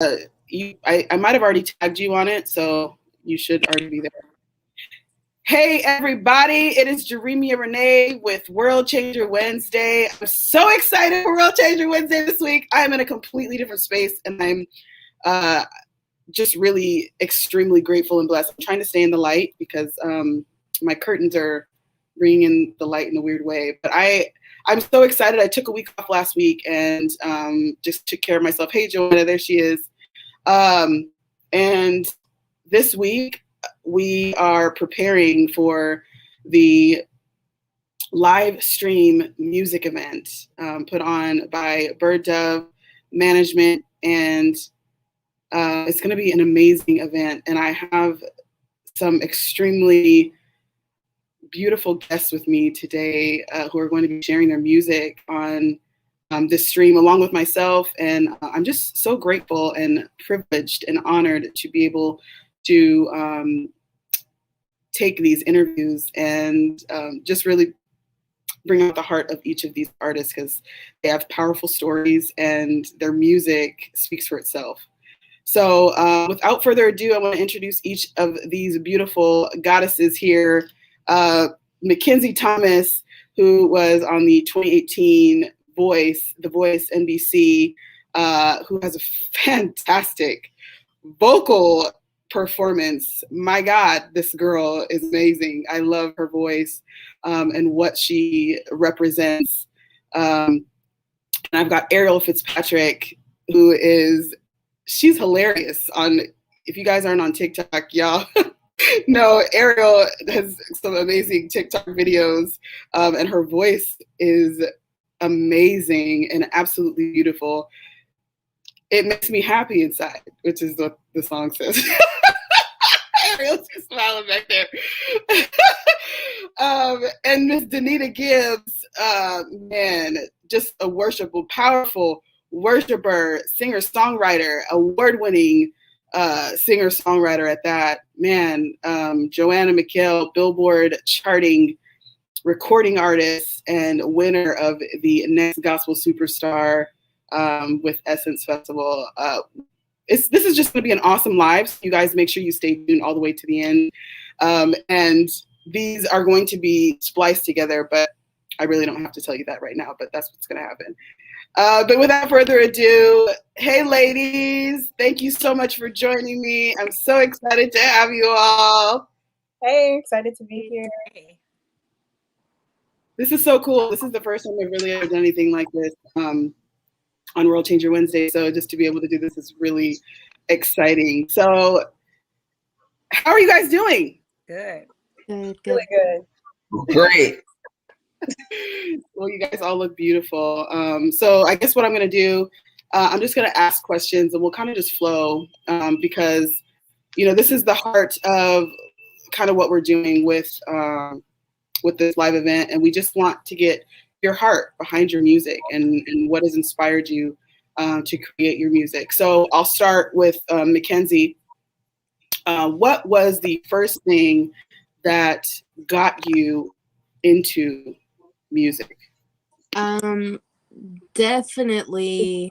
I might have already tagged you on it, so you should already be there. Hey everybody, it is Jeremia Renee with World Changer Wednesday. I'm so excited for World Changer Wednesday this week. I am in a completely different space, and I'm just really extremely grateful and blessed. I'm trying to stay in the light because my curtains are bringing in the light in a weird way. But I'm so excited. I took a week off last week and just took care of myself. Hey, Joanna, there she is. And this week, we are preparing for the live stream music event put on by Bird Dove Management, and it's going to be an amazing event. And I have some extremely beautiful guests with me today who are going to be sharing their music on this stream along with myself. And I'm just so grateful and privileged and honored to be able to take these interviews and just really bring out the heart of each of these artists, because they have powerful stories and their music speaks for itself. So without further ado, I want to introduce each of these beautiful goddesses here. Mackenzie Thomas, who was on the 2018 The Voice NBC, who has a fantastic vocal performance. My God, this girl is amazing. I love her voice and what she represents. And I've got Ariel Fitzpatrick, she's hilarious. If you guys aren't on TikTok, y'all no, Ariel has some amazing TikTok videos, and her voice is amazing and absolutely beautiful. It makes me happy inside, which is what the song says. Ariel's just smiling back there. And Miss Danita Gibbs, man, just a worshipful, powerful worshiper, singer-songwriter, award-winning singer-songwriter at that. Man, Joanna McHale, Billboard charting recording artist and winner of the Next Gospel Superstar with Essence Festival. This is just going to be an awesome live. So you guys make sure you stay tuned all the way to the end. And these are going to be spliced together, but I really don't have to tell you that right now, but that's what's going to happen. But without further ado, hey ladies, thank you so much for joining me. I'm so excited to have you all. Hey, excited to be here. This is so cool. This is the first time I've really ever done anything like this on World Changer Wednesday. So just to be able to do this is really exciting. So how are you guys doing? Good. Good. Really good. Great. Well, you guys all look beautiful. So I guess what I'm going to do, I'm just going to ask questions and we'll kind of just flow because, this is the heart of kind of what we're doing with this live event. And we just want to get your heart behind your music and what has inspired you to create your music. So I'll start with Mackenzie. What was the first thing that got you into music? Definitely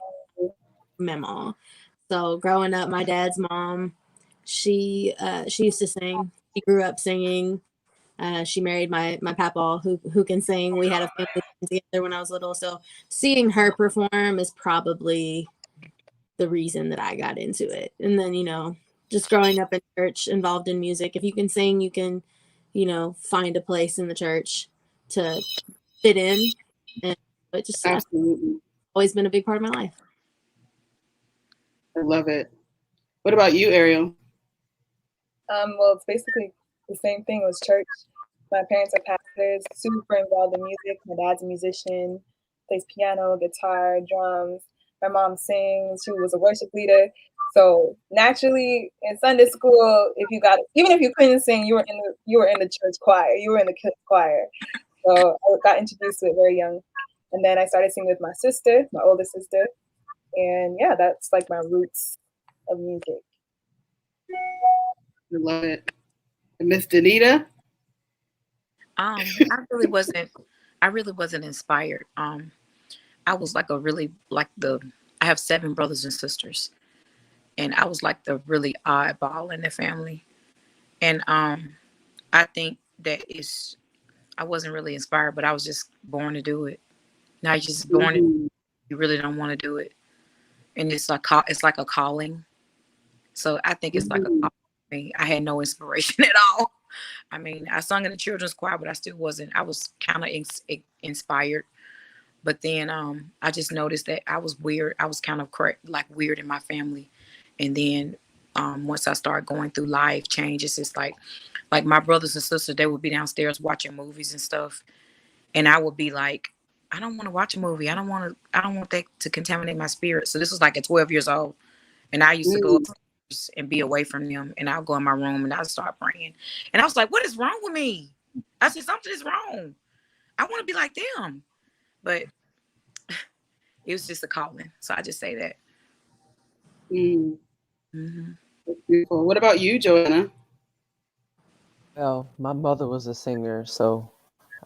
Memo. So growing up, my dad's mom, she used to sing. She grew up singing. She married my papa who can sing. We had a family together when I was little. So seeing her perform is probably the reason that I got into it. And then, just growing up in church, involved in music. If you can sing, you can, find a place in the church to fit in. And it just Absolutely. always been a big part of my life. I love it. What about you, Ariel? Well, it's basically the same thing. It was church. My parents are pastors, super involved in music. My dad's a musician, plays piano, guitar, drums. My mom sings. She was a worship leader. So naturally, in Sunday school, even if you couldn't sing, you were in the church choir. You were in the kids choir. So I got introduced to it very young, and then I started singing with my sister, my older sister, and yeah, that's like my roots of music. I love it. And Miss Danita? I really wasn't inspired. I was I have 7 brothers and sisters, and I was like the really oddball in the family. And I think that is I wasn't really inspired, but I was just born to do it. Now you're just born to, Mhm. you really don't want to do it, and it's like a calling. So I think it's like a Mhm. calling for me. I had no inspiration at all. I mean, I sung in the children's choir, but I still wasn't. I was kind of inspired, but then I just noticed that I was weird. I was kind of like weird in my family, and then once I started going through life changes, it's like my brothers and sisters, they would be downstairs watching movies and stuff, and I would be like, I don't want to watch a movie. I don't want that to contaminate my spirit. So this was like at 12 years old, and I used to go Mhm. upstairs and be away from them, and I'll go in my room and I'll start praying, and I was like, what is wrong with me? I said something is wrong. I want to be like them, but it was just a calling. So I just say that. Mhm. Mm-hmm. That's beautiful. What about you, Joanna? Well, my mother was a singer, so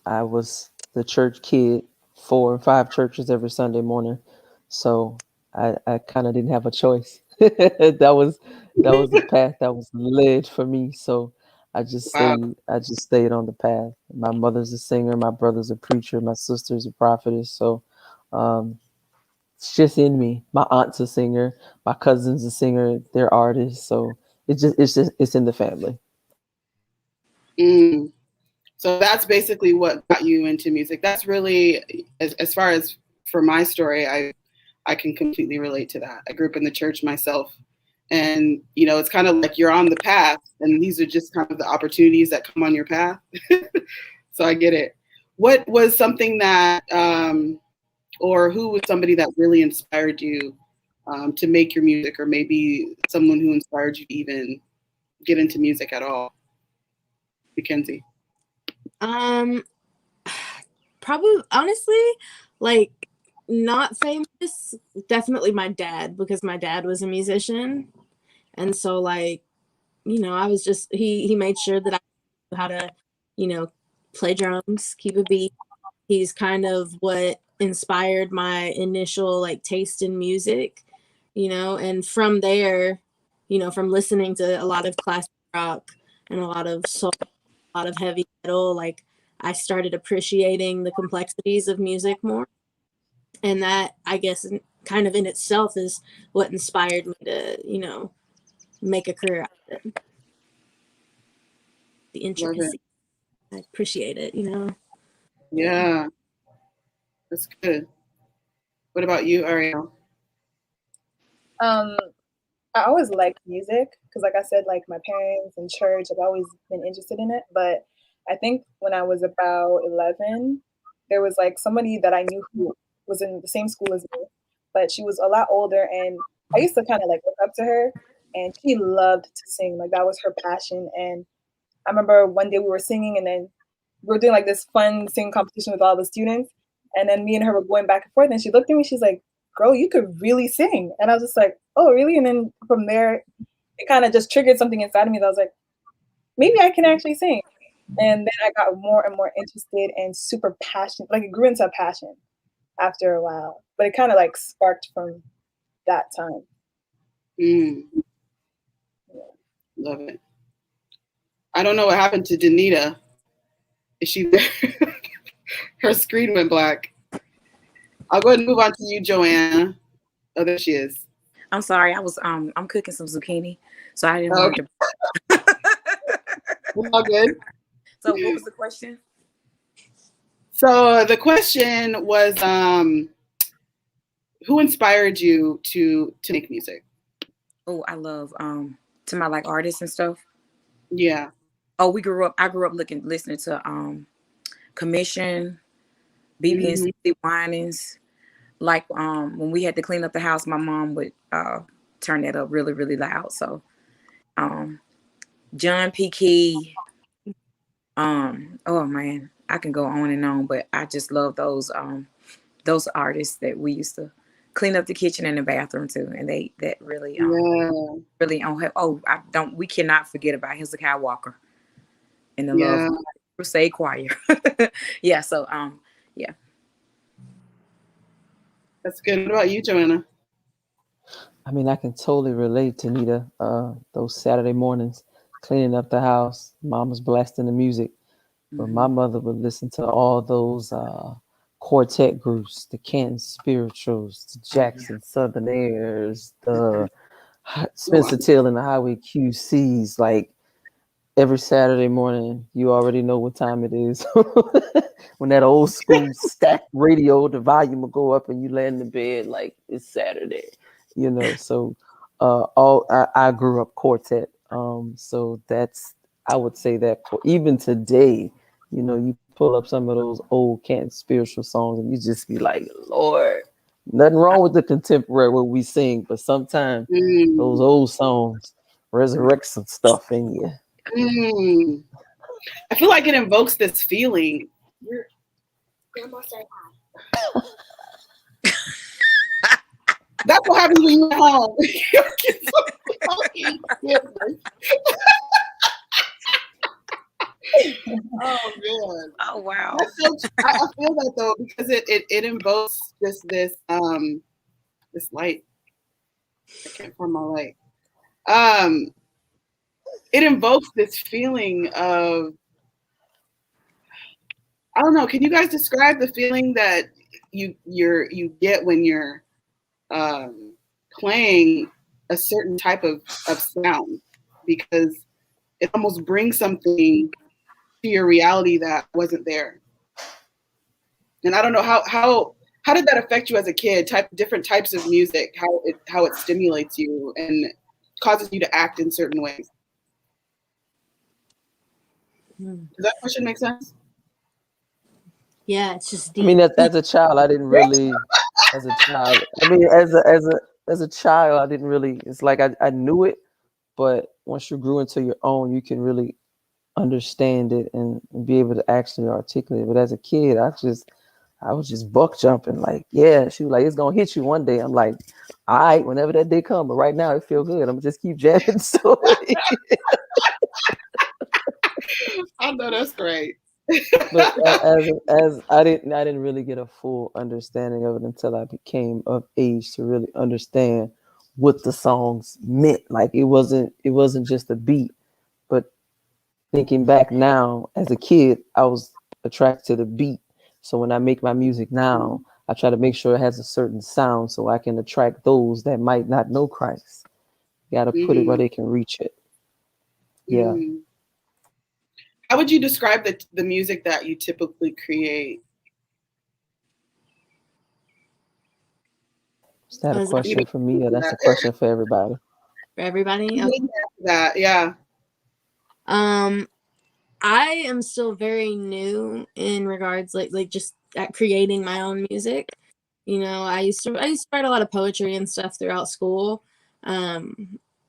I was the church kid, 4 or 5 churches every Sunday morning. So I kind of didn't have a choice. That was the path that was led for me. So Wow. I just stayed on the path. My mother's a singer, my brother's a preacher, my sister's a prophetess. So um, it's just in me. My aunt's a singer, my cousin's a singer, they're artists. So it's in the family. Mm. So that's basically what got you into music. That's really, as far as for my story, I can completely relate to that. I grew up in the church myself, and it's kind of like you're on the path, and these are just kind of the opportunities that come on your path. So I get it. What was something that, or who was somebody that really inspired you to make your music, or maybe someone who inspired you to even get into music at all? Mackenzie. Um, Probably honestly, like not famous. Definitely my dad, because my dad was a musician, and so like I was just he made sure that I knew how to you know play drums, keep a beat. He's kind of what inspired my initial like taste in music, and from there, from listening to a lot of classic rock and a lot of soul, a lot of heavy metal, like I started appreciating the complexities of music more. And that, I guess, kind of in itself is what inspired me to, make a career out of it. The Love it. intricacy. I appreciate it. Yeah, that's good. What about you, Ariel? Um, I always liked music because, like I said, like my parents and church, I've always been interested in it. But I think when I was about 11, there was like somebody that I knew who was in the same school as me, but she was a lot older, and I used to kind of like look up to her, and she loved to sing. Like that was her passion. And I remember one day we were singing, and then we were doing like this fun singing competition with all the students, and then me and her were going back and forth, and she looked at me, she's like, "Girl, you could really sing." And I was just like, "Oh, really?" And then from there, it kind of just triggered something inside of me that I was like, maybe I can actually sing. And then I got more and more interested and super passionate. Like it grew into a passion after a while, but it kind of like sparked from that time. Mm, love it. I don't know what happened to Danita. Is she there? Her screen went black. I'll go ahead and move on to you, Joanna. Oh, there she is. I'm sorry. I'm cooking some zucchini, so I didn't want Okay, it to. all good. So what was the question? So the question was, who inspired you to make music? Oh, I love to my like artists and stuff. Yeah. Oh, I grew up listening to Commission, BB and Hmm. CC Winans. Like when we had to clean up the house, my mom would turn that up really, really loud. So um John P. Key, oh man, I can go on and on, but I just love those artists that we used to clean up the kitchen and the bathroom too. And they that really Yeah. really I don't we cannot forget about Hezekiah Walker and the Love Yeah. Crusade Choir. Yeah, so yeah. That's good. What about you, Joanna? I mean, I can totally relate to Nita. Those Saturday mornings, cleaning up the house, mama's blasting the music, but my mother would listen to all those quartet groups, the Canton Spirituals, the Jackson Southern Airs, the Spencer Till and the Highway QCs. Like every Saturday morning, you already know what time it is. When that old school stacked radio, the volume will go up and you lay in the bed like it's Saturday, So I grew up quartet. So that's, I would say that for even today, you pull up some of those old Canton spiritual songs and you just be like, Lord, nothing wrong with the contemporary what we sing, but sometimes those old songs resurrect some stuff in you. I feel like it invokes this feeling. That's what happens when you're at home. Oh man! Oh wow! I feel that though because it invokes this light. I can't find my light. It invokes this feeling of, I don't know. Can you guys describe the feeling that you get when you're playing a certain type of sound? Because it almost brings something to your reality that wasn't there. And I don't know how did that affect you as a kid? Different types of music, how it stimulates you and causes you to act in certain ways. Does that question make sense? Yeah, it's just deep. I mean, as a child, I didn't really. As a child, I mean, as a child, I didn't really. It's like I knew it, but once you grew into your own, you can really understand it and be able to actually articulate it. But as a kid, I was just buck jumping. Like, yeah, she was like, it's gonna hit you one day. I'm like, all right, whenever that day comes. But right now, it feels good. I'm gonna just keep jamming. So I know that's great. But as I didn't really get a full understanding of it until I became of age to really understand what the songs meant. Like it wasn't just a beat. But thinking back now, as a kid, I was attracted to the beat. So when I make my music now, I try to make sure it has a certain sound so I can attract those that might not know Christ. You got to put it where they can reach it. Yeah. How would you describe the music that you typically create? Is that a question for me or that's a question for everybody? For everybody? Okay. That, yeah. I am still very new in regards like just at creating my own music. I used to write a lot of poetry and stuff throughout school.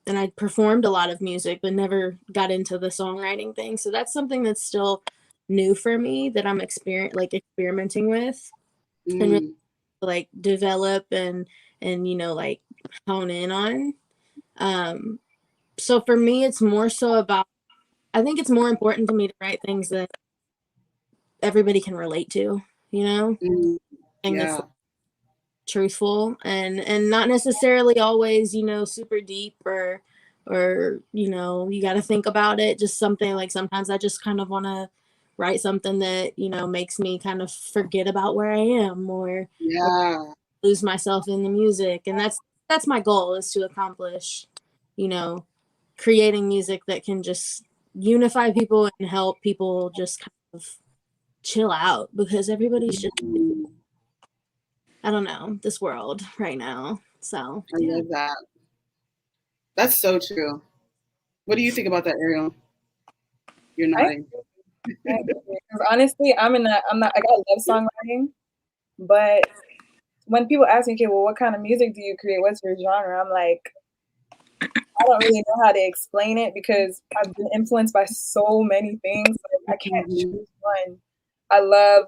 And I performed a lot of music, but never got into the songwriting thing. So that's something that's still new for me that I'm experimenting with and really, like develop and like hone in on. So for me, it's more so about, I think it's more important to me to write things that everybody can relate to, and that's truthful and not necessarily always, super deep or you got to think about it. Just something like sometimes I just kind of want to write something that, makes me kind of forget about where I am or lose myself in the music. And that's my goal, is to accomplish, creating music that can just unify people and help people just kind of chill out, because everybody's just, I don't know, this world right now. So I love that. That's so true. What do you think about that, Ariel? You're nodding. Because honestly, I got love songwriting, but when people ask me, okay, well, what kind of music do you create? What's your genre? I'm like, I don't really know how to explain it because I've been influenced by so many things. Like, I can't choose one. I love,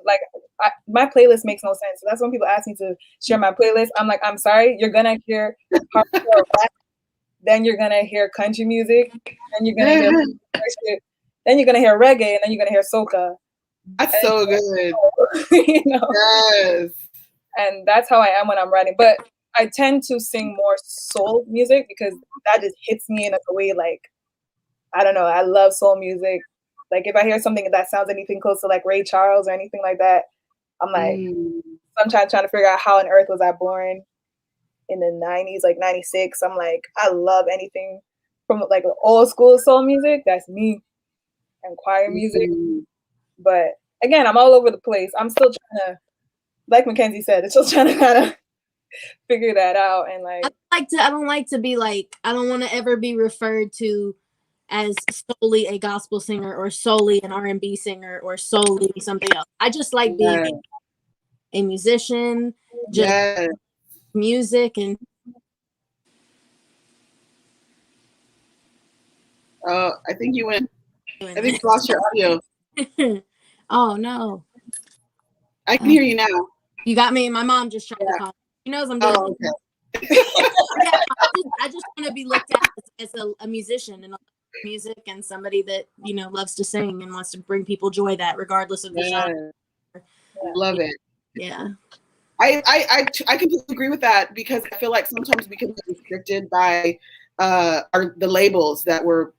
my playlist makes no sense. So that's when people ask me to share my playlist. I'm like, I'm sorry, you're gonna hear hardcore rap, then you're gonna hear country music, then you're gonna hear then you're gonna hear reggae, and then you're gonna hear soca. That's so good. Yes. And that's how I am when I'm writing. But I tend to sing more soul music because that just hits me in a way like, I don't know, I love soul music. Like if I hear something that sounds anything close to like Ray Charles or anything like that, I'm like, sometimes trying to figure out how on earth was I born in the 90s, like 96. I'm like, I love anything from like old school soul music. That's me, and choir music. But again, I'm all over the place. I'm still trying to, like Mackenzie said, it's still trying to kind of figure that out. And like, I don't like to be like, I don't want to ever be referred to as solely a gospel singer or solely an R&B singer or solely something else. I just like being a musician, just music. And I think you went. I think you lost your audio. Oh no! I can hear you now. You got me. My mom just tried to call. She knows I'm doing. Oh, okay. I just want to be looked at as a musician and music and somebody that loves to sing and wants to bring people joy. That regardless of the genre. Love it. Yeah. I completely agree with that because I feel like sometimes we can be restricted by the labels that we're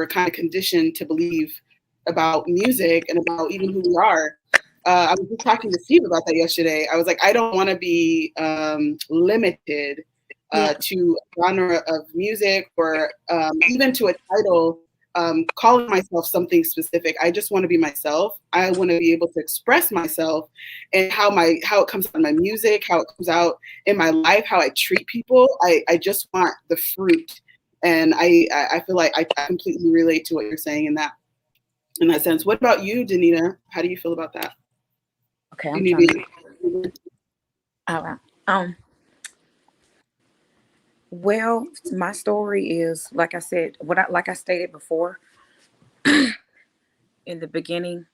kind of conditioned to believe about music and about even who we are. I was just talking to Steve about that yesterday. I was like, I don't want to be limited to a genre of music or even to a title, calling myself something specific. I just want to be myself. I want to be able to express myself and how it comes out in my music, how it comes out in my life, how I treat people. I just want the fruit. And I feel like I completely relate to what you're saying in that sense. What about you, Danita? How do you feel about that? Okay, I'm trying to. All right. Well, my story is like I said, like I stated before in the beginning.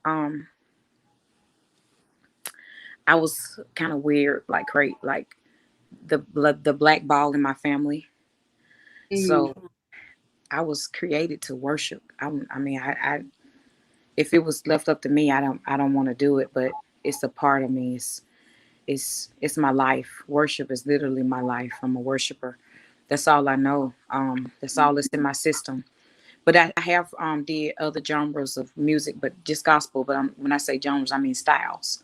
I was kind of weird, like the black ball in my family. So I was created to worship. I mean, if it was left up to me, I don't want to do it, but it's a part of me. It's my life. Worship is literally my life. I'm a worshiper. That's all I know. That's all that's in my system. But I have did other genres of music, but just gospel. But when I say genres, I mean styles.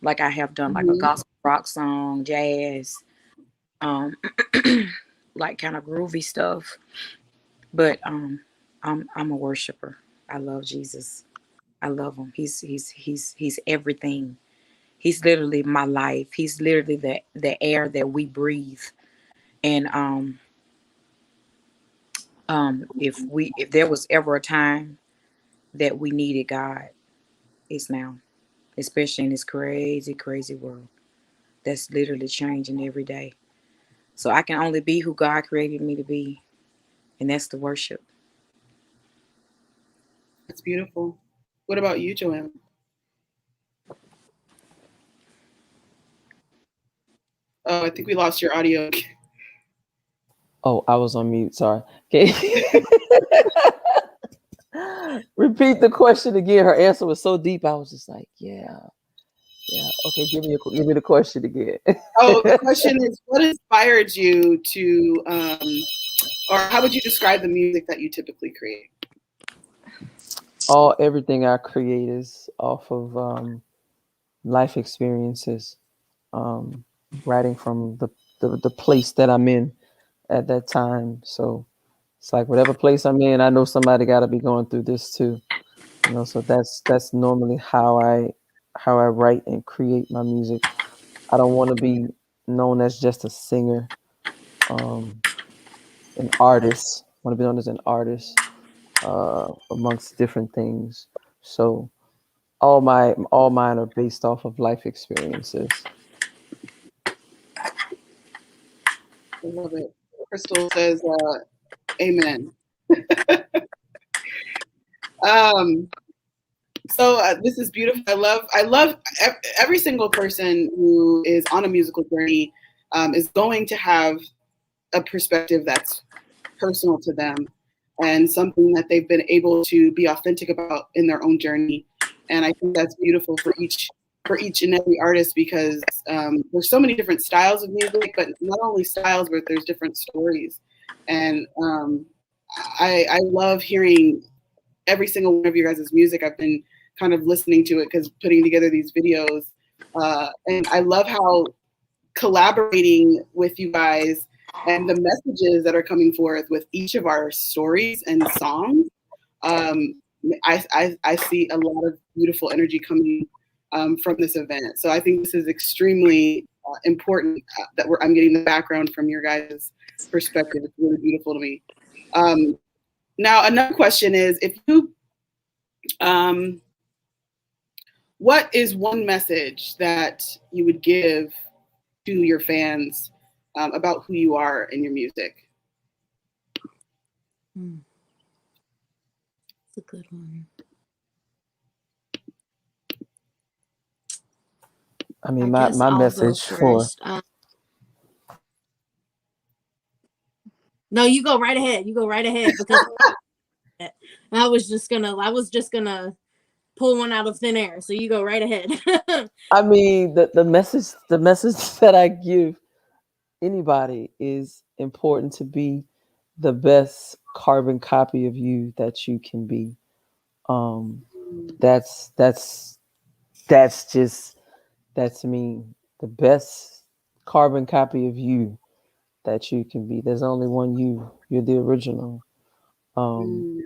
Like I have done like a gospel rock song, jazz, like kind of groovy stuff. But I'm a worshiper. I love Jesus. I love him. He's everything. He's literally my life. He's literally the air that we breathe. And if there was ever a time that we needed God, it's now. Especially in this crazy, crazy world that's literally changing every day. So I can only be who God created me to be, and that's the worship. That's beautiful. What about you, Joanne? Oh, I think we lost your audio. Oh, I was on mute. Sorry. Okay. Repeat the question again. Her answer was so deep. I was just like, yeah. Okay, give me the question again. Oh, the question is, what inspired you to, or how would you describe the music that you typically create? Everything I create is off of life experiences, writing from the place that I'm in at that time. So it's like whatever place I'm in, I know somebody got to be going through this too. So that's normally how I write and create my music. I don't want to be known as just a singer, an artist. I want to be known as an artist amongst different things. So all mine are based off of life experiences. I love it. Crystal says, amen. So this is beautiful. I love every single person who is on a musical journey is going to have a perspective that's personal to them and something that they've been able to be authentic about in their own journey. And I think that's beautiful for each for each and every artist, because there's so many different styles of music, but not only styles, but there's different stories. And I love hearing every single one of your guys' music. I've been kind of listening to it because putting together these videos. And I love how collaborating with you guys and the messages that are coming forth with each of our stories and songs. I see a lot of beautiful energy coming from this event. So I think this is extremely important that I'm getting the background from your guys' perspective. It's really beautiful to me. Now, another question is, if you, what is one message that you would give to your fans about who you are and your music? That's a good one. I mean, my message for... No, you go right ahead. You go right ahead, because I was just gonna pull one out of thin air. So you go right ahead. I mean, the message that I give anybody is important to be the best carbon copy of you that you can be. That's me, the best carbon copy of you that you can be. There's only one you. You're the original. I'm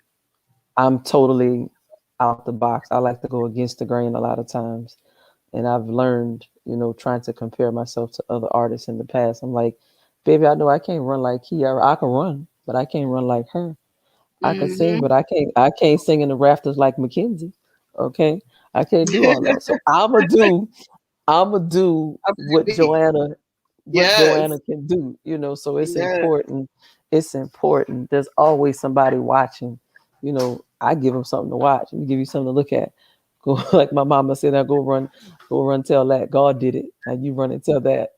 totally out the box. I like to go against the grain a lot of times. And I've learned, trying to compare myself to other artists in the past. I'm like, baby, I know I can't run like Kiara. I can run, but I can't run like her. I can sing, but I can't sing in the rafters like Mackenzie. Okay. I can't do all that. So I'ma do what Joanna can do, so it's important. It's important. There's always somebody watching. I give them something to watch. Let me give you something to look at. Go, like my mama said, I go run, tell that God did it, and you run and tell that.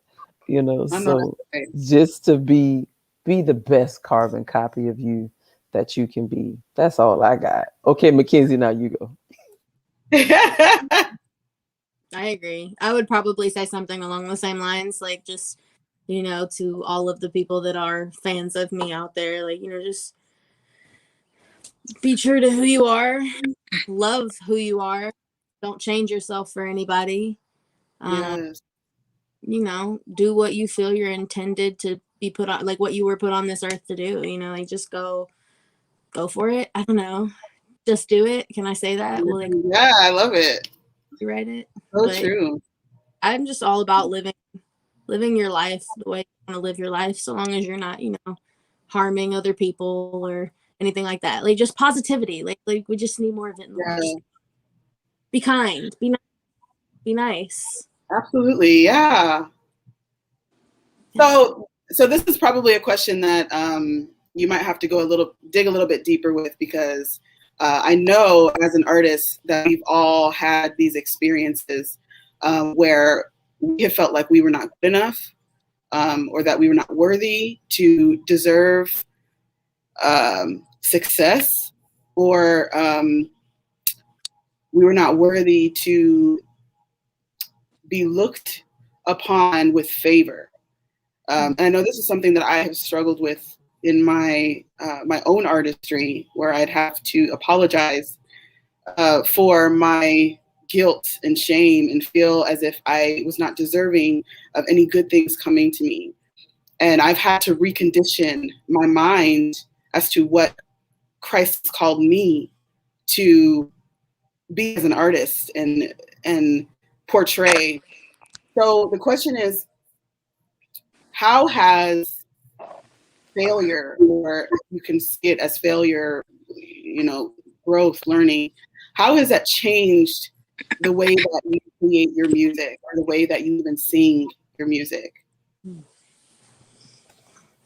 So just to be the best carbon copy of you that you can be. That's all I got. Okay, Mackenzie, now you go. I agree. I would probably say something along the same lines, like just, to all of the people that are fans of me out there, like, just be true to who you are, love who you are, don't change yourself for anybody. Yes. Do what you feel you're intended to be put on, like what you were put on this earth to do, like just go for it. I don't know. Just do it. Can I say that? Well, yeah, I love it. You write it. So true. I'm just all about living your life the way you want to live your life, so long as you're not, harming other people or anything like that. Like just positivity. Like we just need more of it in the world. Be kind. Be nice. Absolutely, yeah. So this is probably a question that you might have to dig a little bit deeper with, because I know as an artist that we've all had these experiences where we have felt like we were not good enough, or that we were not worthy to deserve success, or we were not worthy to be looked upon with favor. And I know this is something that I have struggled with in my own artistry, where I'd have to apologize for my guilt and shame and feel as if I was not deserving of any good things coming to me. And I've had to recondition my mind as to what Christ called me to be as an artist and portray. So the question is, how has failure, or you can see it as failure, growth, learning, how has that changed the way that you create your music, or the way that you even sing your music?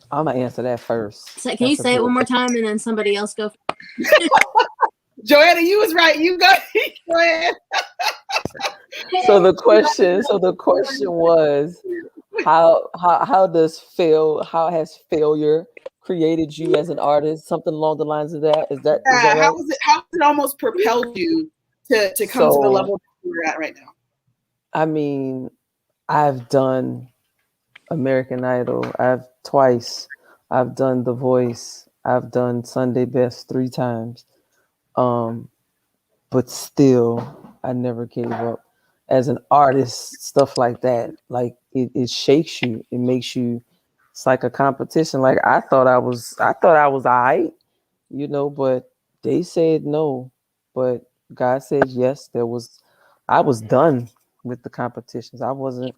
I'm gonna answer that first. So can you say it one more time and then somebody else go? Joanna, you was right. You go ahead. So the question was, how has failure created you as an artist? Something along the lines of that. Is that right? How has it almost propelled you to come to the level that you're at right now? I mean, I've done American Idol. Twice. I've done The Voice. I've done Sunday Best 3 times. Um, but still, I never gave up. As an artist, stuff like that, like it shakes you. It makes you. It's like a competition. Like I thought I was alright, but they said no. But God said yes. I was done with the competitions. I wasn't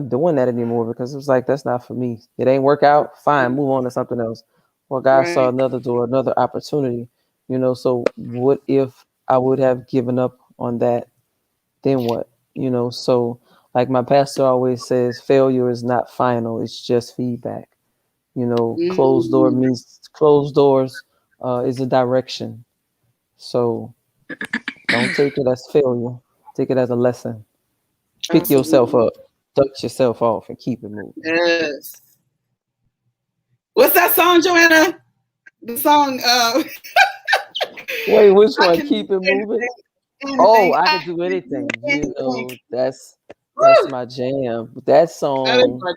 doing that anymore because it was like, that's not for me. It ain't work out. Fine, move on to something else. Well, God saw Right. another door, another opportunity, so what if I would have given up on that? Then what? So like my pastor always says, failure is not final. It's just feedback. Mm, Closed doors is a direction. So don't take it as failure. Take it as a lesson. Pick yourself absolutely. up, dust yourself off, and keep it moving. Yes. What's that song, Joanna? The song, Wait, which I one? can do Keep it moving. Oh, anything. I I could do can do anything. anything. That's Woo! my jam. That That is song, my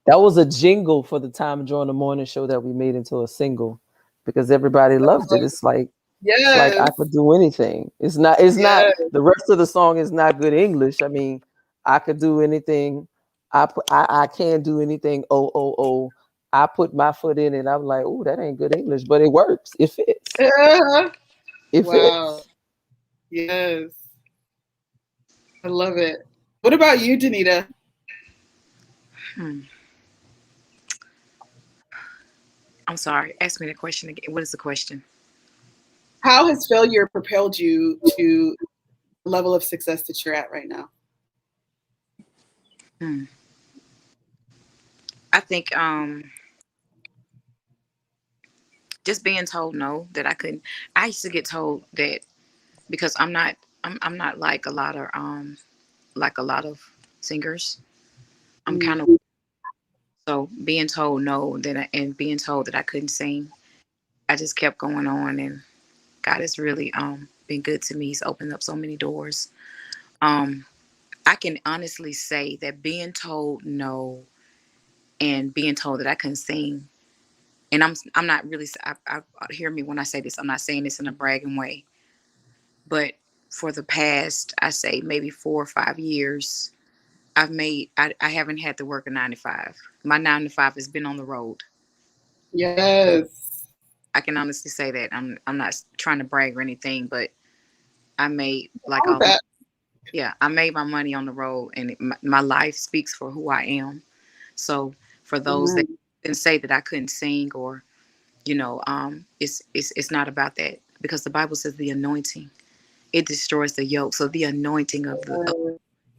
that was a jingle for the Time during the morning show that we made into a single because everybody loved it. jam. It's like Yes. I could do anything. It's not Yes. the rest of the song is not good English. I mean, I could do anything. I can't do anything. Oh. I put my foot in it. I'm like, oh, that ain't good English, but it works. It fits. It Wow. fits. Yes. I love it. What about you, Danita? Hmm. I'm sorry. Ask me the question again. What is the question? How has failure propelled you to the level of success that you're at right now? Hmm. I think just being told no, that I couldn't. I used to get told that because I'm not like a lot of singers. I'm kind of, Mm, so being told no, and being told that I couldn't sing, I just kept going on, and God has really been good to me. He's opened up so many doors. Um I can honestly say that being told no and being told that I couldn't sing, and I'm not really, I hear me when I say this. I'm not saying this in a bragging way, but for the past, I say maybe 4 or 5 years, I haven't had to work a 9 to 5. My 9 to 5 has been on the road. So yes. I can honestly say that I'm not trying to brag or anything, but I made like All of all that. yeah, I made my money on the road, and my life speaks for who I am. So for those that Amen. didn't say that I couldn't sing, or it's not about that, because the Bible says the anointing, it destroys the yoke. So the anointing of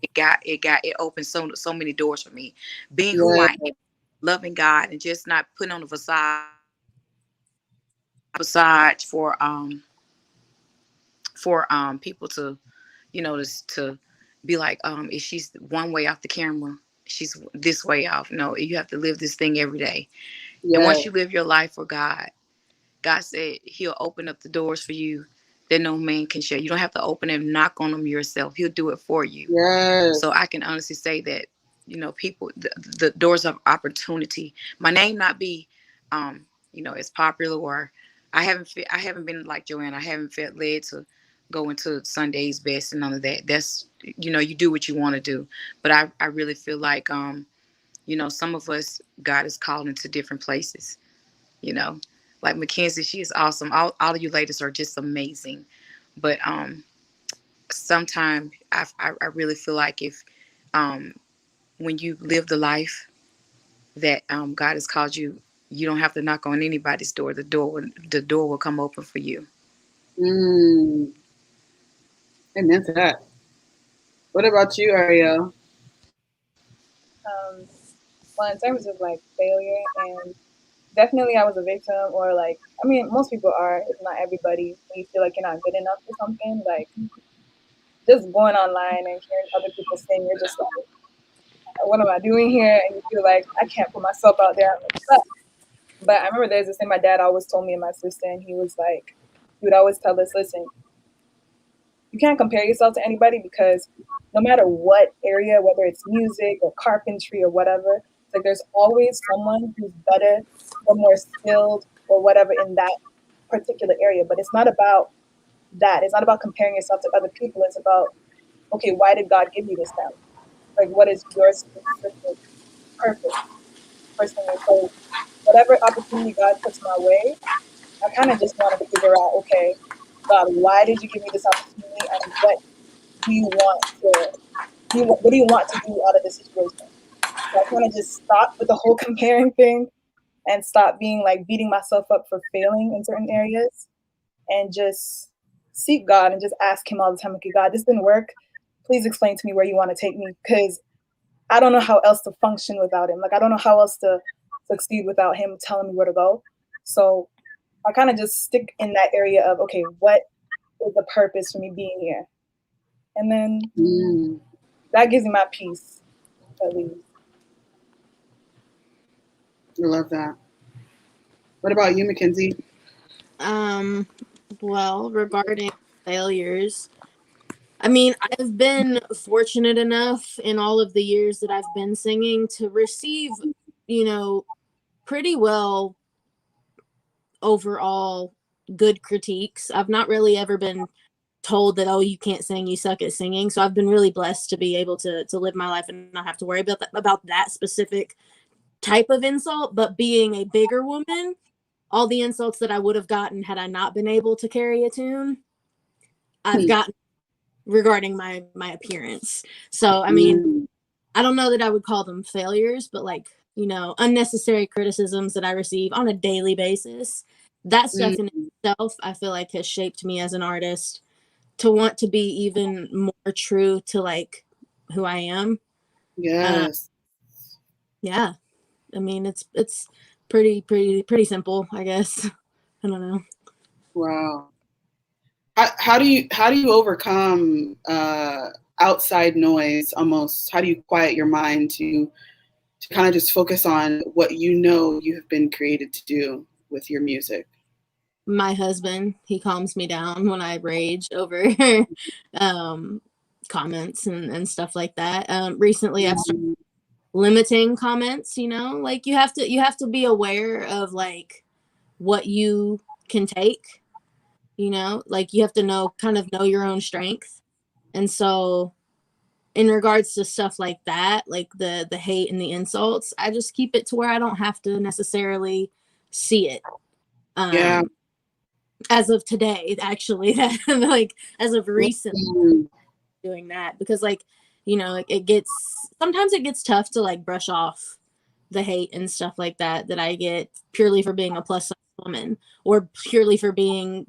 it opens so many doors for me, being who Yes. I am, loving God, and just not putting on a facade for people to, to be like, if she's one way off the camera, she's this way off. No, you have to live this thing every day. And once Yes. you live your life for God, God said He'll open up the doors for you that no man can shut. You don't have to open and knock on them yourself. He'll do it for you. Yes. So I can honestly say that, people, the doors of opportunity. My name not be, as popular, or I haven't been like Joanna. I haven't felt led to go into Sunday's Best and none of that. That's, you do what you want to do. But I really feel like, some of us, God is called into different places. You know, like Mackenzie, she is awesome. All of you ladies are just amazing. But sometimes I really feel like if um, when you live the life that God has called you, you don't have to knock on anybody's door. The door will come open for you. Mm. Amen to that. What about you, Ariel? Um, well, in terms of like failure, and definitely I was a victim, or like, I mean, most people are, if not everybody, when you feel like you're not good enough for something, like just going online and hearing other people sing, you're just like, what am I doing here? And you feel like I can't put myself out there. But I remember there's this thing my dad always told me and my sister, and he was like, he would always tell us, listen, you can't compare yourself to anybody, because no matter what area, whether it's music or carpentry or whatever, it's like there's always someone who's better or more skilled or whatever in that particular area. But it's not about that. It's not about comparing yourself to other people. It's about, okay, why did God give you this talent? Like, what is your specific purpose personally? So whatever opportunity God puts my way, I kind of just want to figure out, okay, God, why did you give me this opportunity, and what do you want to what do you want to do out of this situation? So I kind of just stop with the whole comparing thing and stop being like beating myself up for failing in certain areas, and just seek God and just ask him all the time, okay, God, this didn't work. Please explain to me where you want to take me, because I don't know how else to function without him. Like, I don't know how else to succeed without him telling me where to go. So I kind of just stick in that area of, okay, what is the purpose for me being here? And then that gives me my peace, at least. I love that. What about you, Mackenzie? Well, regarding failures, I mean, I've been fortunate enough in all of the years that I've been singing to receive, pretty well overall good critiques. I've not really ever been told that, oh, you can't sing, you suck at singing. So I've been really blessed to be able to live my life and not have to worry about that specific type of insult. But being a bigger woman, all the insults that I would have gotten had I not been able to carry a tune, I've gotten regarding my appearance. So, I mean, I don't know that I would call them failures, but like, unnecessary criticisms that I receive on a daily basis. That stuff in itself, I feel like, has shaped me as an artist to want to be even more true to like who I am. Yes. Yeah. I mean, it's pretty simple, I guess. I don't know. Wow. How do you overcome outside noise almost? How do you quiet your mind to kind of just focus on what you have been created to do with your music? My husband, he calms me down when I rage over comments and stuff like that. Recently I've started limiting comments, like you have to be aware of like what you can take, like you have to know your own strength. And so in regards to stuff like that, like the hate and the insults, I just keep it to where I don't have to necessarily see it. Yeah. As of today, actually, that like as of recently doing that, because like, sometimes it gets tough to like brush off the hate and stuff like that I get purely for being a plus size woman, or purely for being,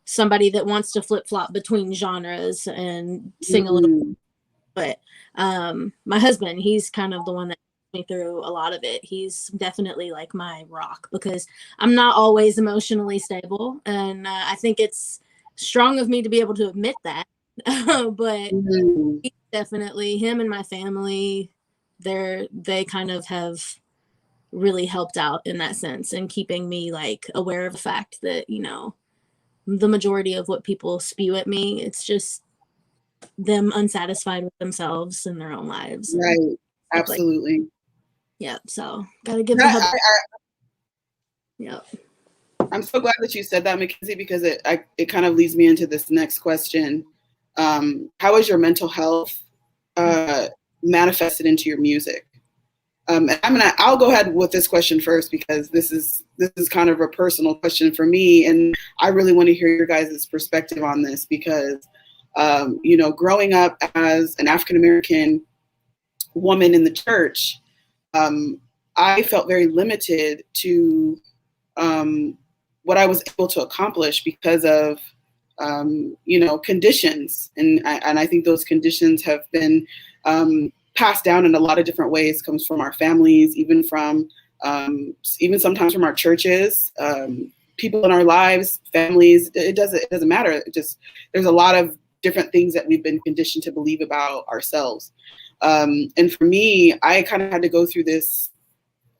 somebody that wants to flip flop between genres and sing a little. But my husband, he's kind of the one that me through a lot of it. He's definitely like my rock, because I'm not always emotionally stable, and I think it's strong of me to be able to admit that. But definitely, him and my family, they kind of have really helped out in that sense, and keeping me like aware of the fact that the majority of what people spew at me, it's just them unsatisfied with themselves and their own lives. Right. Absolutely. Like, yeah. So gotta give them a yeah. I'm so glad that you said that, Mackenzie, because it kind of leads me into this next question. How is your mental health manifested into your music? And I'll go ahead with this question first, because this is kind of a personal question for me, and I really want to hear your guys' perspective on this, because growing up as an African American woman in the church, I felt very limited to what I was able to accomplish because of conditions, and I think those conditions have been passed down in a lot of different ways. Comes from our families, even sometimes from our churches, people in our lives, families. It doesn't matter. There's a lot of different things that we've been conditioned to believe about ourselves. And for me, I kind of had to go through this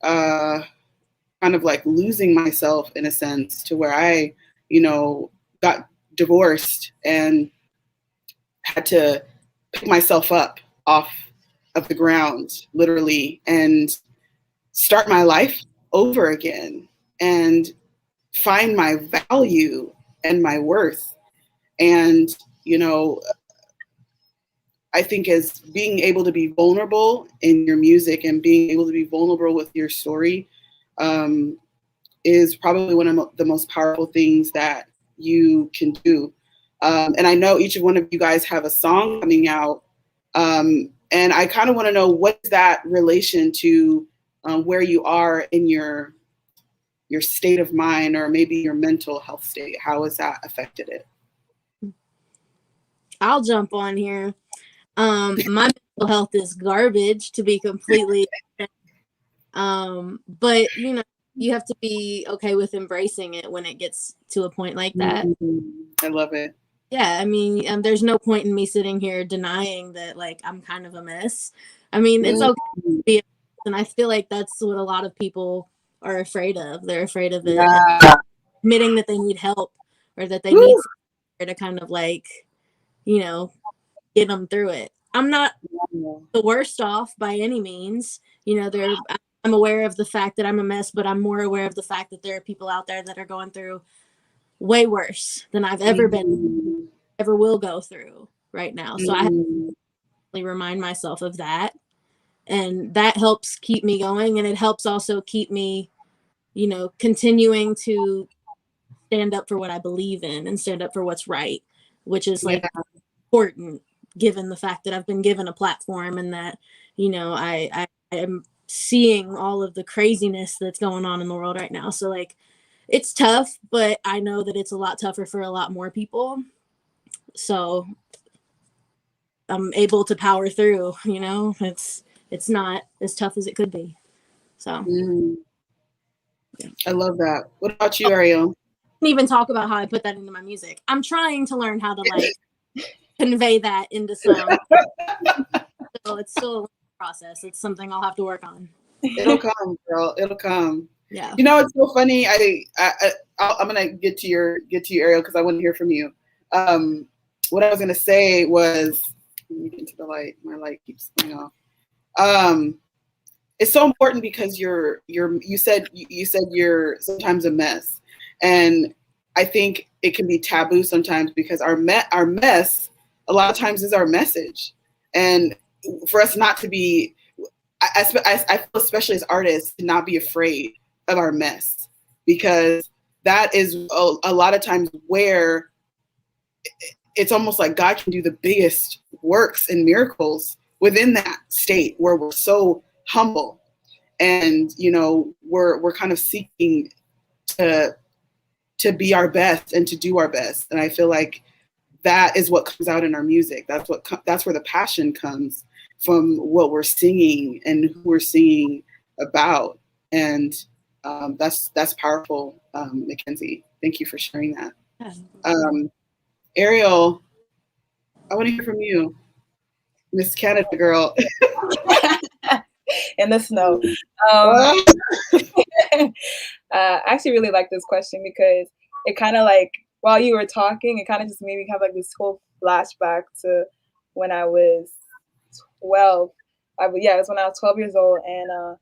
kind of like losing myself in a sense, to where I, got divorced, and had to pick myself up off of the ground, literally, and start my life over again and find my value and my worth. And, you know, I think as being able to be vulnerable in your music and being able to be vulnerable with your story is probably one of the most powerful things that you can do. And I know each one of you guys have a song coming out. And I kind of want to know, what's that relation to where you are in your state of mind, or maybe your mental health state? How has that affected it? I'll jump on here. My mental health is garbage, to be completely but you know, you have to be okay with embracing it when it gets to a point like that. I love it. Yeah, I mean, there's no point in me sitting here denying that, like, I'm kind of a mess. I mean, it's okay to be a mess, and I feel like that's what a lot of people are afraid of. They're afraid of it, admitting that they need help, or that they need somebody to kind of, like, you know, get them through it. I'm not the worst off by any means. You know, I'm aware of the fact that I'm a mess, but I'm more aware of the fact that there are people out there that are going through way worse than I've ever been, ever will go through right now. So I have to remind myself of that. And that helps keep me going. And it helps also keep me, you know, continuing to stand up for what I believe in and stand up for what's right, which is like important, given the fact that I've been given a platform and that, you know, I am seeing all of the craziness that's going on in the world right now. So, like, it's tough, but I know that it's a lot tougher for a lot more people. So I'm able to power through, you know. It's not as tough as it could be. So yeah. I love that. What about you, Ariel? I can even talk about how I put that into my music. I'm trying to learn how to, like, convey that into sound. So it's still a process. It's something I'll have to work on. It'll come, girl. It'll come. Yeah. You know, it's so funny. I'm gonna get to you, Ariel, because I want to hear from you. What I was gonna say was, let me get into the light. My light keeps going off. It's so important because you said you're sometimes a mess, and I think it can be taboo sometimes because our mess a lot of times is our message, and for us not to be, I feel, especially as artists, to not be afraid of our mess, because that is a lot of times where it's almost like God can do the biggest works and miracles within that state where we're so humble, and you know, we're kind of seeking to be our best and to do our best. And I feel like that is what comes out in our music. That's where the passion comes from, what we're singing and who we're singing about. And that's powerful, Mackenzie. Thank you for sharing that. Ariel, I want to hear from you, Miss Canada girl. In the snow. I actually really like this question because it kind of, like, while you were talking, it kind of just made me have like this whole flashback to when I was 12. It was when I was 12 years old, and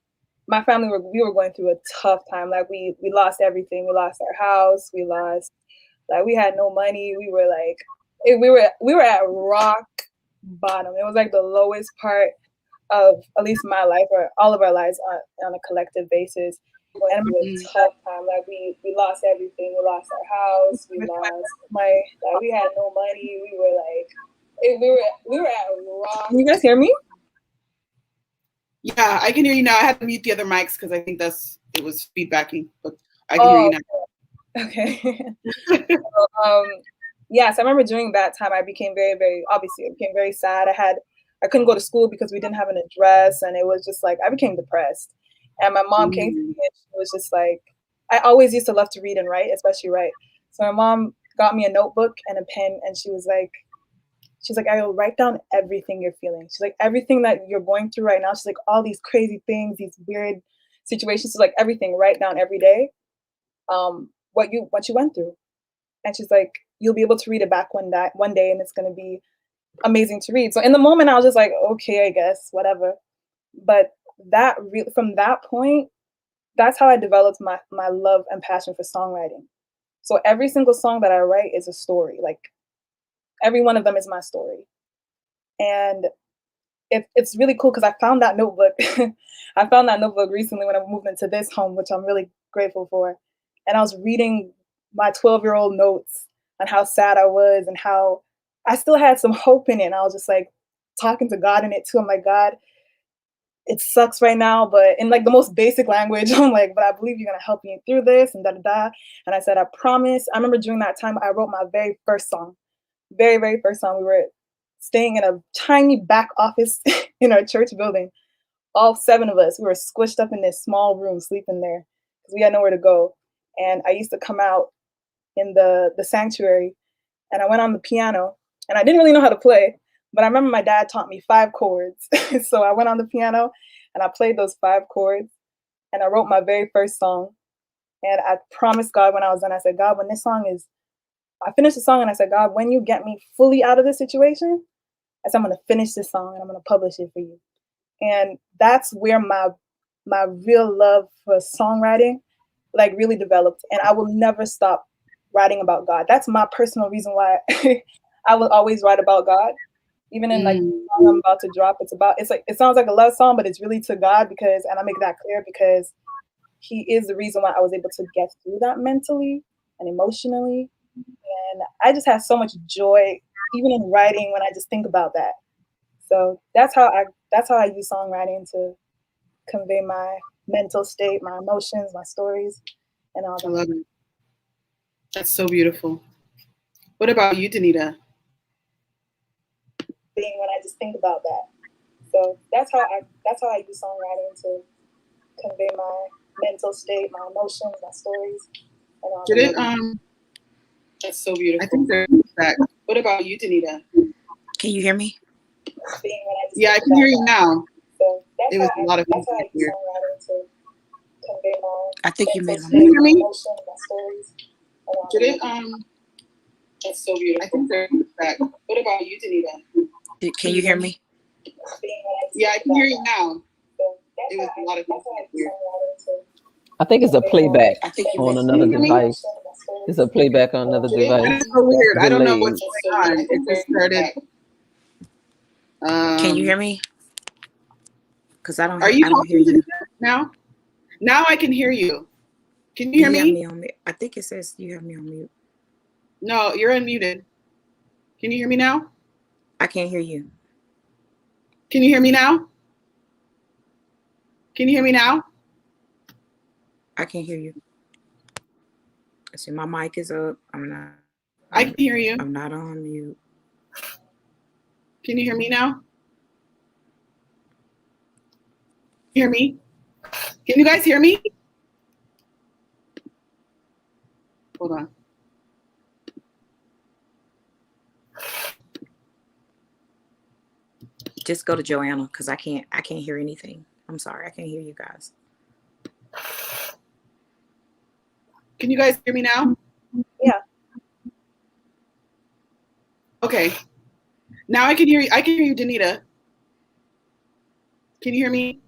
my family we were going through a tough time. Like, we lost everything. We lost our house. We had no money. We were like, we were at rock bottom. It was like the lowest part of at least my life, or all of our lives on a collective basis. And it was a tough time. Like, we lost everything. We lost our house. We had no money. We were like, we were at rock. Can you guys hear me? Yeah, I can hear you now. I had to mute the other mics because I think it was feedbacking, but I can hear you now. Okay. So I remember during that time, I became very sad. I couldn't go to school because we didn't have an address, and it was just like, I became depressed. And my mom came to me, and she was just like, I always used to love to read and write, especially write. So my mom got me a notebook and a pen, and she was like, I will write down everything you're feeling. She's like, everything that you're going through right now. She's like, all these crazy things, these weird situations. So, like, everything, write down every day, what you went through. And she's like, you'll be able to read it back one day, and it's going to be amazing to read. So in the moment, I was just like, okay, I guess, whatever. But from that point, that's how I developed my love and passion for songwriting. So every single song that I write is a story. Like every one of them is my story. And it's really cool because I found that notebook. I found that notebook recently when I moved into this home, which I'm really grateful for. And I was reading my 12-year-old notes on how sad I was and how I still had some hope in it. And I was just like talking to God in it too. I'm like, God, it sucks right now, but in like the most basic language, I'm like, but I believe you're gonna help me through this and da da da. And I said, I promise. I remember during that time I wrote my very first song. Very, very first song. We were staying in a tiny back office in our church building. All 7 of us, we were squished up in this small room, sleeping there because we had nowhere to go. And I used to come out in the sanctuary, and I went on the piano, and I didn't really know how to play, but I remember my dad taught me 5 chords. So I went on the piano, and I played those 5 chords, and I wrote my very first song. And I promised God when I was done, I said, God, when this song is, I finished the song, and I said, God, when you get me fully out of this situation, I said, I'm going to finish this song, and I'm going to publish it for you. And that's where my real love for songwriting like really developed. And I will never stop writing about God. That's my personal reason why I will always write about God. Even in like the song I'm about to drop, it's like it sounds like a love song, but it's really to God and I make that clear because He is the reason why I was able to get through that mentally and emotionally. And I just have so much joy even in writing when I just think about that. So that's how I use songwriting to convey my mental state, my emotions, my stories, and all that. I love it. That's so beautiful. What about you, Danita? When I just think about that. So that's how I use songwriting to convey my mental state, my emotions, my stories, and all Did that. it? That's so beautiful. I think there's that. What about you, Danita? Can you hear me? Yeah, I can hear you now. So it was a lot of that's how I use songwriting to convey my I think you made mental Can you hear me? emotions, my stories. And all Did it? that. That's so beautiful. I think there's that. What about you, Danita? Can you hear me? Yeah, I can hear you now. It was a lot of here. I think it's a playback I think you on made another device. It's a playback on another device. It's so weird. I don't know Delayed. what's going on. It just started. Can you hear me? Because I don't Are you hear you now? Now I can hear you. Can you hear have me? me on mute. I think it says you have me on mute. No, you're unmuted. Can you hear me now? I can't hear you. Can you hear me now? Can you hear me now? I can't hear you. See, my mic is up. I can hear you. I'm not on mute. Can you hear me now? Hear me? Can you guys hear me? Hold on. Just go to Joanna because I can't hear anything. I'm sorry, I can't hear you guys. Can you guys hear me now? Yeah. Okay. Now I can hear you. I can hear you, Danita. Can you hear me?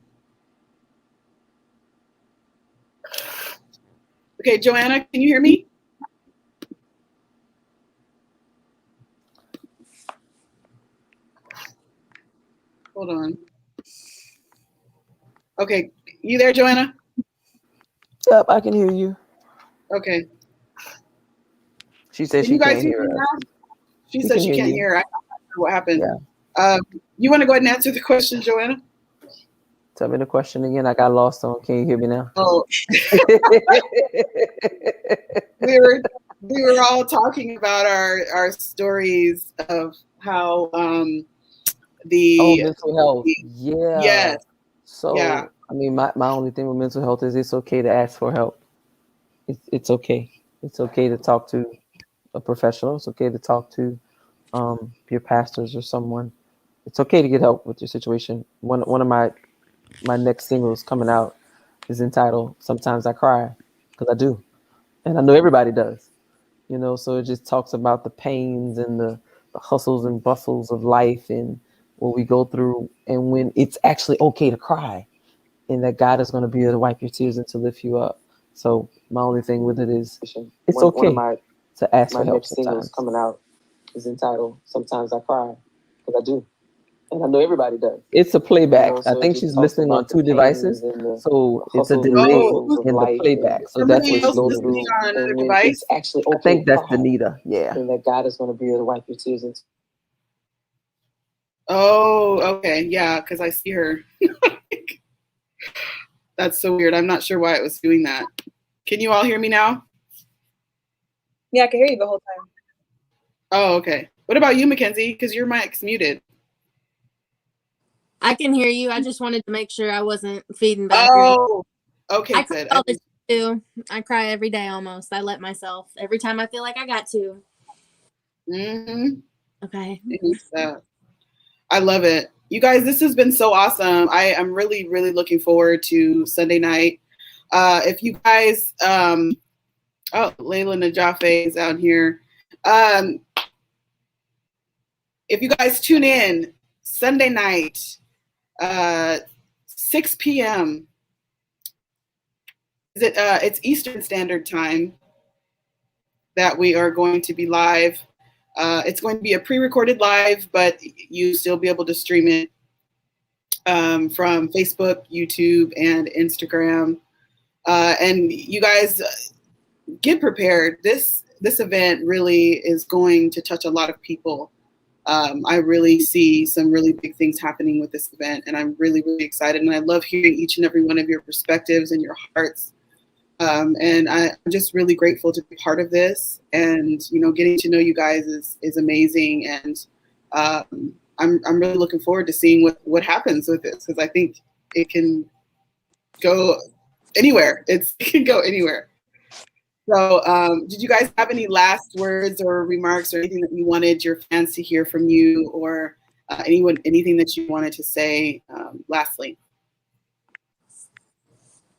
Okay, Joanna, can you hear me? Hold on. Okay, you there, Joanna? Yep, I can hear you. Okay. She said Can she you guys can't hear hear me us. now? She said she can't hear. I don't know what happened. Yeah. You want to go ahead and answer the question, Joanna? Tell me the question again. I got lost on. Can you hear me now? Oh, we were all talking about our stories of how mental health. Yeah. Yes. So yeah. I mean, my only thing with mental health is it's okay to ask for help. It's okay. It's okay to talk to a professional. It's okay to talk to your pastors or someone. It's okay to get help with your situation. One of my next singles coming out is entitled "Sometimes I Cry," because I do, and I know everybody does. So it just talks about the pains and the the hustles and bustles of life and what we go through, and when it's actually okay to cry, and that God is going to be able to wipe your tears and to lift you up. So my only thing with it is it's okay to ask for help sometimes. Coming out is entitled "Sometimes I Cry," because I do. And I know everybody does. It's a playback. I think she's listening on 2 devices. So it's a delay in the playback. So that's what she's listening on another device. It's actually okay. I think that's Danita. Yeah. And that God is going to be able to wipe your tears. Oh, okay. Yeah, because I see her. That's so weird. I'm not sure why it was doing that. Can you all hear me now? Yeah, I can hear you the whole time. Oh, okay. What about you, Mackenzie? Because your mic's muted. I can hear you. I just wanted to make sure I wasn't feeding back. Oh, okay, I good. cry all the time too. I cry every day almost. I let myself every time I feel like I got to. Mm-hmm. Okay. I love it. You guys, this has been so awesome. I am really, really looking forward to Sunday night. If you guys, oh, Layla Najafe is out here. If you guys tune in Sunday night, 6 p.m. It's Eastern Standard Time that we are going to be live. It's going to be a pre-recorded live, but you still be able to stream it from Facebook, YouTube, and Instagram. And you guys get prepared. This event really is going to touch a lot of people. I really see some really big things happening with this event, and I'm really, really excited. And I love hearing each and every one of your perspectives and your hearts. And I'm just really grateful to be part of this. And getting to know you guys is amazing. And I'm really looking forward to seeing what happens with this, because I think it can go anywhere. It can go anywhere. So did you guys have any last words or remarks or anything that you wanted your fans to hear from you, or anything that you wanted to say lastly?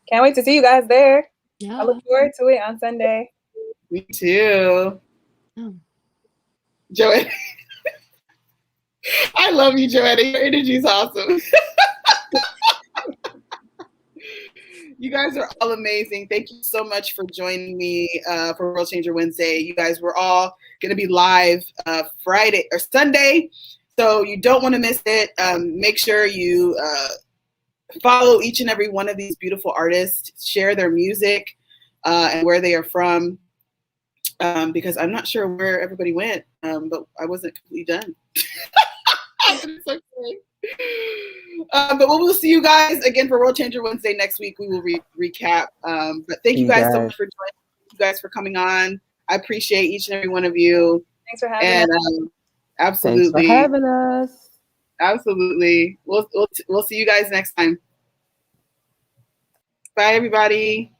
Can't wait to see you guys there. Yeah. I look forward to it on Sunday. Me too. Oh. Joanna. I love you, Joanna. Your energy is awesome. You guys are all amazing. Thank you so much for joining me for World Changer Wednesday. You guys were all going to be live Friday or Sunday, so you don't want to miss it. Make sure you follow each and every one of these beautiful artists, share their music and where they are from, because I'm not sure where everybody went, but I wasn't completely done. It's okay. But we'll see you guys again for World Changer Wednesday next week. We will recap. But thank you guys so much for joining. You guys for coming on. I appreciate each and every one of you. Thanks for having us. Absolutely. Thanks for having us. Absolutely. We'll see you guys next time. Bye, everybody.